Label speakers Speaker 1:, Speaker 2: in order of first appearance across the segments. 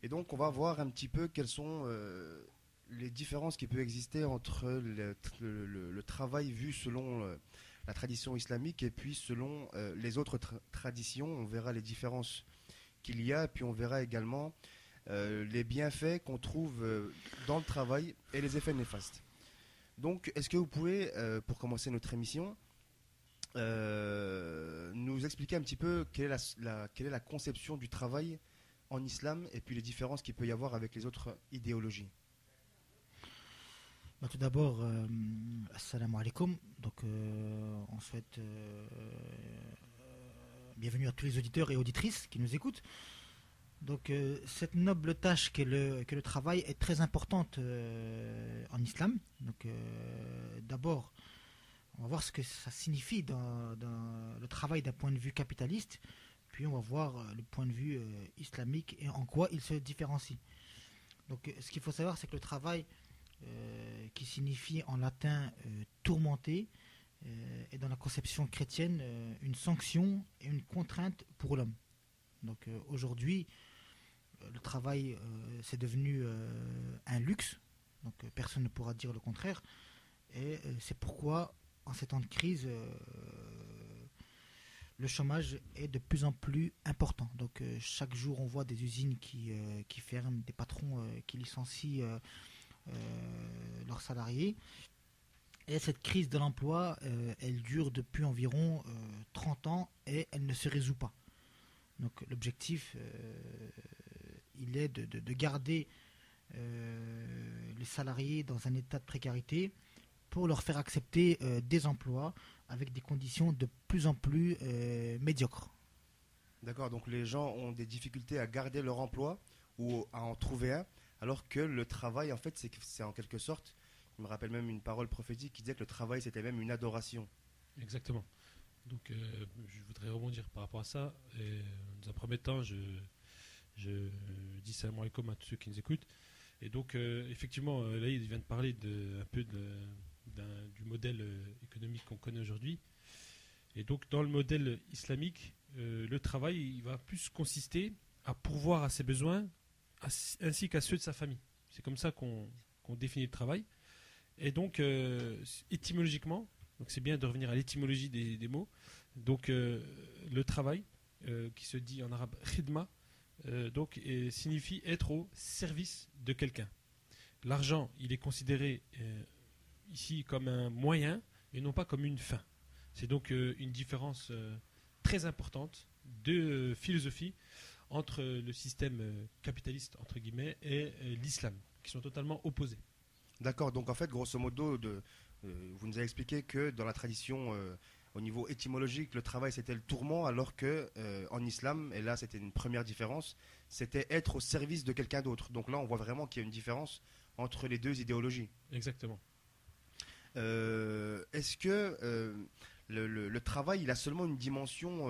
Speaker 1: Et donc, on va voir un petit peu quelles sont les différences qui peuvent exister entre le travail vu selon la tradition islamique et puis selon les autres traditions. On verra les différences qu'il y a, et puis on verra également les bienfaits qu'on trouve dans le travail et les effets néfastes. Donc, est-ce que vous pouvez, pour commencer notre émission, nous expliquer un petit peu quelle est la conception du travail en islam et puis les différences qu'il peut y avoir avec les autres idéologies?
Speaker 2: Bah, tout d'abord, assalamu alaikum. Donc, on souhaite bienvenue à tous les auditeurs et auditrices qui nous écoutent. Donc, cette noble tâche que le travail est très importante en islam. Donc, d'abord, on va voir ce que ça signifie dans le travail d'un point de vue capitaliste. Puis, on va voir le point de vue islamique et en quoi il se différencie. Donc, ce qu'il faut savoir, c'est que le travail qui signifie en latin tourmenter, est dans la conception chrétienne une sanction et une contrainte pour l'homme. Donc aujourd'hui, le travail c'est devenu un luxe, donc personne ne pourra dire le contraire, et c'est pourquoi en ces temps de crise, le chômage est de plus en plus important. Donc chaque jour on voit des usines qui ferment, des patrons qui licencient leurs salariés. Et cette crise de l'emploi, elle dure depuis environ 30 ans et elle ne se résout pas. Donc l'objectif, il est de garder les salariés dans un état de précarité pour leur faire accepter des emplois avec des conditions de plus en plus médiocres.
Speaker 1: D'accord, donc les gens ont des difficultés à garder leur emploi ou à en trouver un, alors que le travail, en fait, c'est en quelque sorte, je me rappelle même une parole prophétique qui disait que le travail, c'était même une adoration.
Speaker 3: Exactement. Donc, je voudrais rebondir par rapport à ça. Et, dans un premier temps, je dis salam alaikum à tous ceux qui nous écoutent. Et donc, effectivement, là, il vient de parler du modèle économique qu'on connaît aujourd'hui. Et donc, dans le modèle islamique, le travail, il va plus consister à pourvoir à ses besoins ainsi qu'à ceux de sa famille. C'est comme ça qu'on définit le travail. Et donc, étymologiquement, donc c'est bien de revenir à l'étymologie des mots. Donc, le travail, qui se dit en arabe khidma, signifie être au service de quelqu'un. L'argent, il est considéré ici comme un moyen et non pas comme une fin. C'est donc une différence très importante de philosophie entre le système capitaliste entre guillemets et l'islam, qui sont totalement opposés.
Speaker 1: D'accord, donc en fait, grosso modo, vous nous avez expliqué que dans la tradition, au niveau étymologique, le travail c'était le tourment, alors que en islam, et là c'était une première différence, c'était être au service de quelqu'un d'autre. Donc là, on voit vraiment qu'il y a une différence entre les deux idéologies.
Speaker 3: Exactement.
Speaker 1: Est-ce que le travail, il a seulement une dimension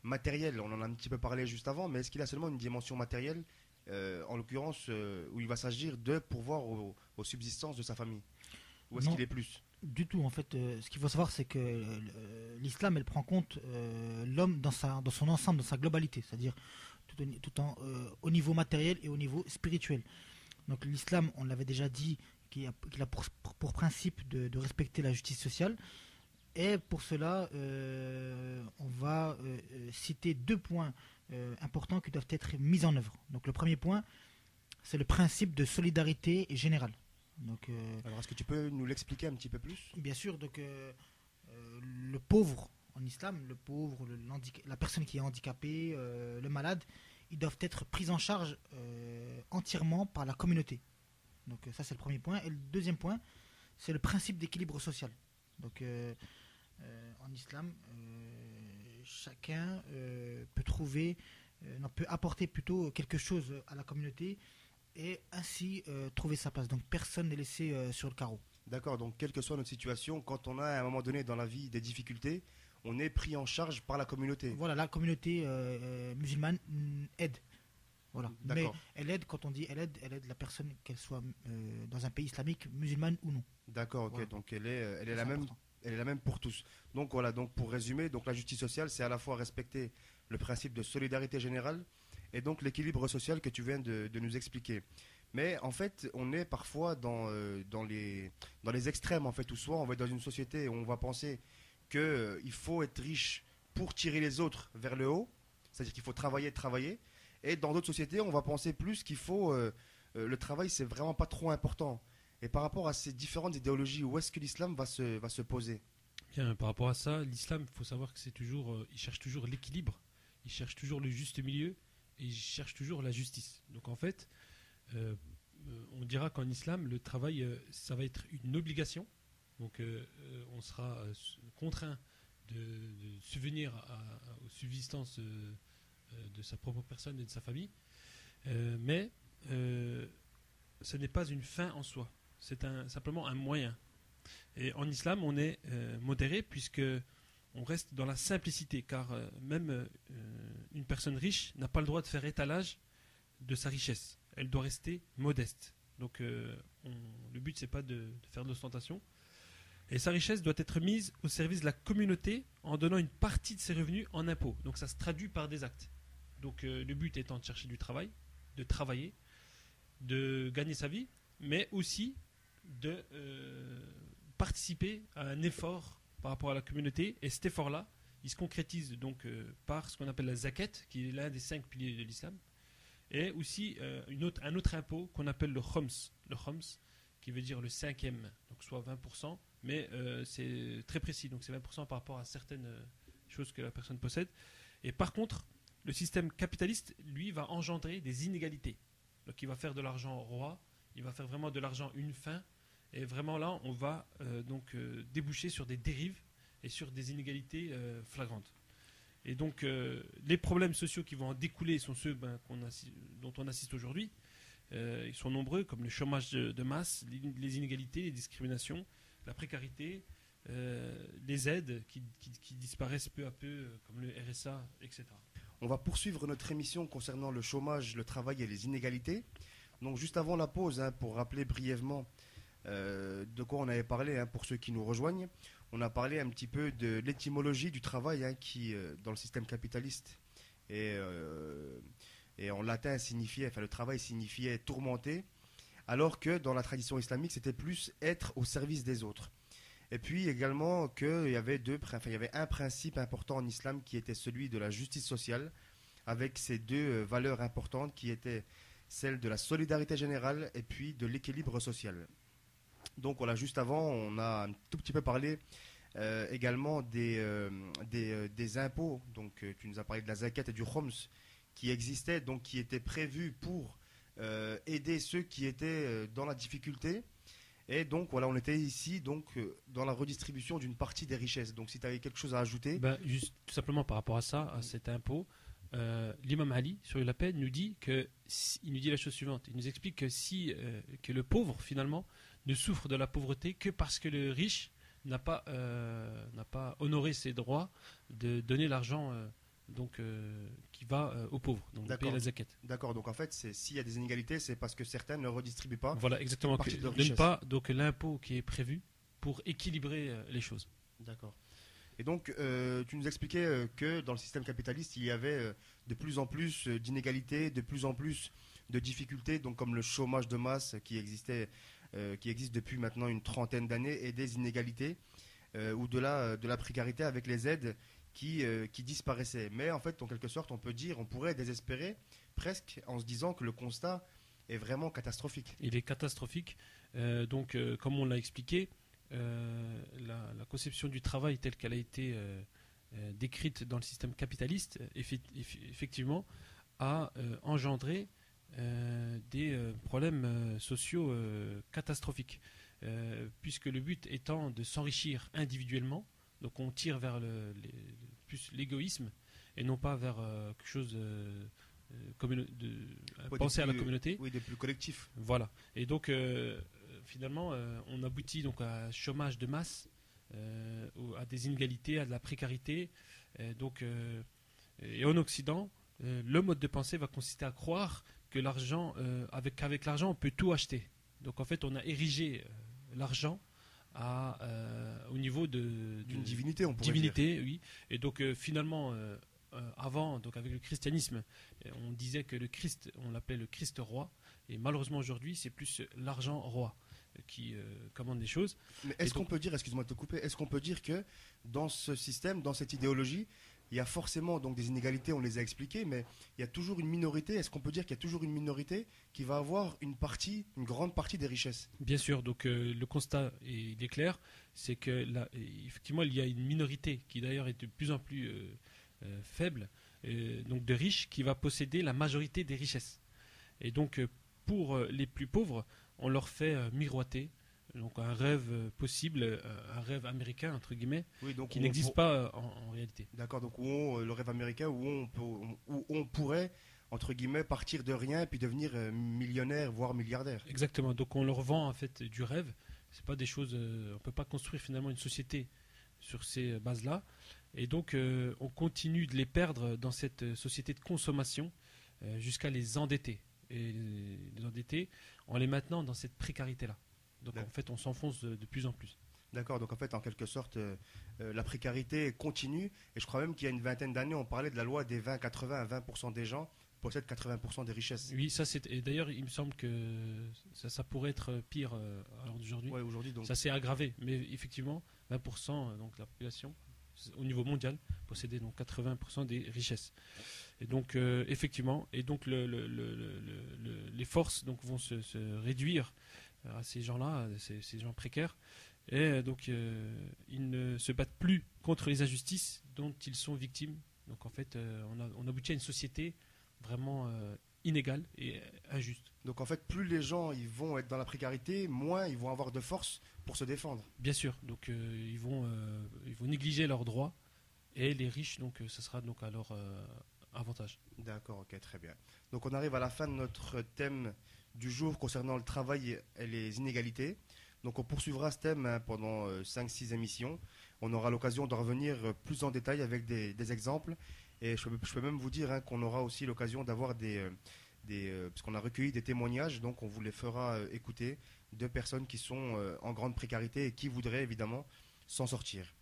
Speaker 1: matérielle? On en a un petit peu parlé juste avant, mais est-ce qu'il a seulement une dimension matérielle, en l'occurrence, où il va s'agir de pourvoir aux subsistances de sa famille? Ou est-ce
Speaker 2: Non,
Speaker 1: qu'il est plus?
Speaker 2: du tout. En fait, ce qu'il faut savoir, c'est que l'islam, elle prend compte l'homme dans son ensemble, dans sa globalité, c'est-à-dire au niveau matériel et au niveau spirituel. Donc l'islam, on l'avait déjà dit, qu'il a pour principe de respecter la justice sociale. Et pour cela, on va citer deux points importants qui doivent être mis en œuvre. Donc le premier point, c'est le principe de solidarité générale. Donc,
Speaker 1: Alors, est-ce que tu peux nous l'expliquer un petit peu plus?
Speaker 2: bien sûr, donc, le pauvre en islam, le pauvre, la personne qui est handicapée, le malade, ils doivent être pris en charge entièrement par la communauté. Donc ça c'est le premier point. Et le deuxième point, c'est le principe d'équilibre social. Donc en islam, chacun peut apporter plutôt quelque chose à la communauté et ainsi trouver sa place. Donc personne n'est laissé sur le carreau.
Speaker 1: D'accord, donc quelle que soit notre situation, quand on a à un moment donné dans la vie des difficultés, on est pris en charge par la communauté.
Speaker 2: Voilà, la communauté musulmane aide. Voilà. Mais
Speaker 1: D'accord,
Speaker 2: elle aide, quand on dit elle aide la personne, qu'elle soit dans un pays islamique, musulmane ou non.
Speaker 1: d'accord, ok,
Speaker 2: Voilà.
Speaker 1: donc elle est
Speaker 2: C'est
Speaker 1: la même,
Speaker 2: important.
Speaker 1: elle est la même pour tous. Donc voilà, donc pour résumer, donc la justice sociale, c'est à la fois respecter le principe de solidarité générale et donc l'équilibre social que tu viens de nous expliquer. Mais en fait, on est parfois dans les extrêmes, en fait, où soit on va être dans une société où on va penser qu'il faut être riche pour tirer les autres vers le haut, c'est-à-dire qu'il faut travailler, travailler, et dans d'autres sociétés, on va penser plus qu'il faut... le travail, c'est vraiment pas trop important. Et par rapport à ces différentes idéologies, où est-ce que l'islam va se poser?
Speaker 3: Bien, par rapport à ça, l'islam, il faut savoir que c'est toujours, il cherche toujours l'équilibre, il cherche toujours le juste milieu et il cherche toujours la justice. Donc en fait, on dira qu'en islam, le travail, ça va être une obligation. Donc on sera contraint de subvenir aux subsistances de sa propre personne et de sa famille. Mais ce n'est pas une fin en soi, c'est simplement un moyen. Et en islam, on est modéré puisque on reste dans la simplicité, car même une personne riche n'a pas le droit de faire étalage de sa richesse. Elle doit rester modeste. Donc le but, c'est pas de faire de l'ostentation. Et sa richesse doit être mise au service de la communauté en donnant une partie de ses revenus en impôts. Donc ça se traduit par des actes. Donc le but étant de chercher du travail, de travailler, de gagner sa vie, mais aussi de participer à un effort par rapport à la communauté. Et cet effort-là, il se concrétise donc par ce qu'on appelle la zakat, qui est l'un des 5 piliers de l'islam, et aussi un autre impôt qu'on appelle le khoms. Le khoms, qui veut dire le 5e, donc soit 20%, mais c'est très précis, donc c'est 20% par rapport à certaines choses que la personne possède. Et par contre, le système capitaliste, lui, va engendrer des inégalités. Donc il va faire de l'argent roi, il va faire vraiment de l'argent une fin, et vraiment là, on va déboucher sur des dérives et sur des inégalités flagrantes. Et donc les problèmes sociaux qui vont en découler sont ceux dont on assiste aujourd'hui. Ils sont nombreux, comme le chômage de masse, les inégalités, les discriminations, la précarité, les aides qui disparaissent peu à peu, comme le RSA, etc.
Speaker 1: On va poursuivre notre émission concernant le chômage, le travail et les inégalités. Donc juste avant la pause, pour rappeler brièvement de quoi on avait parlé, pour ceux qui nous rejoignent, on a parlé un petit peu de l'étymologie du travail qui, dans le système capitaliste, et en latin le travail signifiait tourmenter, alors que dans la tradition islamique, c'était plus être au service des autres. Et puis également qu'il y avait un principe important en islam qui était celui de la justice sociale, avec ces deux valeurs importantes qui étaient celles de la solidarité générale et puis de l'équilibre social. Donc voilà, juste avant, on a un tout petit peu parlé également des impôts. Donc tu nous as parlé de la zakat et du khoms qui existaient, donc qui étaient prévus pour aider ceux qui étaient dans la difficulté. Et donc voilà, on était ici dans la redistribution d'une partie des richesses. Donc si tu avais quelque chose à ajouter.
Speaker 3: Juste tout simplement par rapport à ça, à cet impôt, l'imam Ali sur la paix nous dit la chose suivante. Il nous explique que le pauvre finalement ne souffre de la pauvreté que parce que le riche n'a pas honoré ses droits de donner l'argent qui va aux pauvres, donc de payer la zakat.
Speaker 1: D'accord, donc en fait, s'il y a des inégalités, c'est parce que certains ne redistribuent pas.
Speaker 3: Voilà, exactement. Ne pas donc l'impôt qui est prévu pour équilibrer les choses.
Speaker 1: D'accord. Et donc, tu nous expliquais que dans le système capitaliste, il y avait de plus en plus d'inégalités, de plus en plus de difficultés, donc comme le chômage de masse qui existe depuis maintenant une trentaine d'années, et des inégalités ou de la précarité avec les aides qui disparaissaient. Mais en fait, en quelque sorte, on pourrait désespérer presque en se disant que le constat est vraiment catastrophique.
Speaker 3: Il est catastrophique. Comme on l'a expliqué, la conception du travail telle qu'elle a été décrite dans le système capitaliste, effectivement, a engendré des problèmes sociaux catastrophiques. Puisque le but étant de s'enrichir individuellement, donc on tire vers plus l'égoïsme et non pas vers quelque chose penser à la communauté.
Speaker 1: Oui, des plus collectifs.
Speaker 3: Voilà. Et donc finalement, on aboutit donc à un chômage de masse, à des inégalités, à de la précarité. Et en Occident, le mode de pensée va consister à croire que l'argent, qu'avec l'argent, on peut tout acheter. Donc en fait, on a érigé l'argent au niveau d'une
Speaker 1: divinité, on pourrait dire.
Speaker 3: Oui. Et donc finalement, avant, donc avec le christianisme, on disait que le Christ, on l'appelait le Christ roi, et malheureusement aujourd'hui, c'est plus l'argent roi qui commande les choses.
Speaker 1: Mais est-ce qu'on peut dire, excuse-moi de te couper, est-ce qu'on peut dire que dans ce système, dans cette idéologie, il y a forcément donc des inégalités, on les a expliquées, mais il y a toujours une minorité. Est-ce qu'on peut dire qu'il y a toujours une minorité qui va avoir une grande partie des richesses?
Speaker 3: Bien sûr, donc le constat il est clair, c'est que là, effectivement, il y a une minorité qui d'ailleurs est de plus en plus faible, donc de riches, qui va posséder la majorité des richesses. Et donc, pour les plus pauvres, on leur fait miroiter donc un rêve possible, un rêve américain, entre guillemets,
Speaker 1: Oui, donc
Speaker 3: qui n'existe pas en réalité.
Speaker 1: D'accord, donc le rêve américain où on pourrait, entre guillemets, partir de rien et puis devenir millionnaire, voire milliardaire.
Speaker 3: Exactement, donc on leur vend en fait du rêve. C'est pas des choses, on peut pas construire finalement une société sur ces bases-là. Et donc on continue de les perdre dans cette société de consommation jusqu'à les endetter. Et les endetter en les maintenant dans cette précarité-là. Donc en fait, on s'enfonce de plus en plus.
Speaker 1: D'accord, donc en fait, en quelque sorte, la précarité continue. Et je crois même qu'il y a une vingtaine d'années, on parlait de la loi des 20-80 à 20% des gens possèdent 80% des richesses.
Speaker 3: Oui, ça c'est. Et d'ailleurs, il me semble que ça pourrait être pire à l'heure d'aujourd'hui.
Speaker 1: Ouais, aujourd'hui, donc.
Speaker 3: Ça s'est aggravé. Mais effectivement, 20% donc, de la population, au niveau mondial, possédait donc 80% des richesses. Et donc, effectivement, et donc les forces donc, vont se réduire à ces gens-là, ces gens précaires. Et donc, ils ne se battent plus contre les injustices dont ils sont victimes. Donc, en fait, on aboutit à une société vraiment inégale et injuste.
Speaker 1: Donc, en fait, plus les gens ils vont être dans la précarité, moins ils vont avoir de force pour se défendre.
Speaker 3: Bien sûr. Donc, ils vont négliger leurs droits. Et les riches, donc, ça sera donc à leur avantage.
Speaker 1: D'accord, ok, très bien. Donc, on arrive à la fin de notre thème du jour concernant le travail et les inégalités. Donc on poursuivra ce thème pendant 5-6 émissions. On aura l'occasion de revenir plus en détail avec des exemples. Et je peux même vous dire qu'on aura aussi l'occasion d'avoir parce qu'on a recueilli des témoignages, donc on vous les fera écouter de personnes qui sont en grande précarité et qui voudraient évidemment s'en sortir.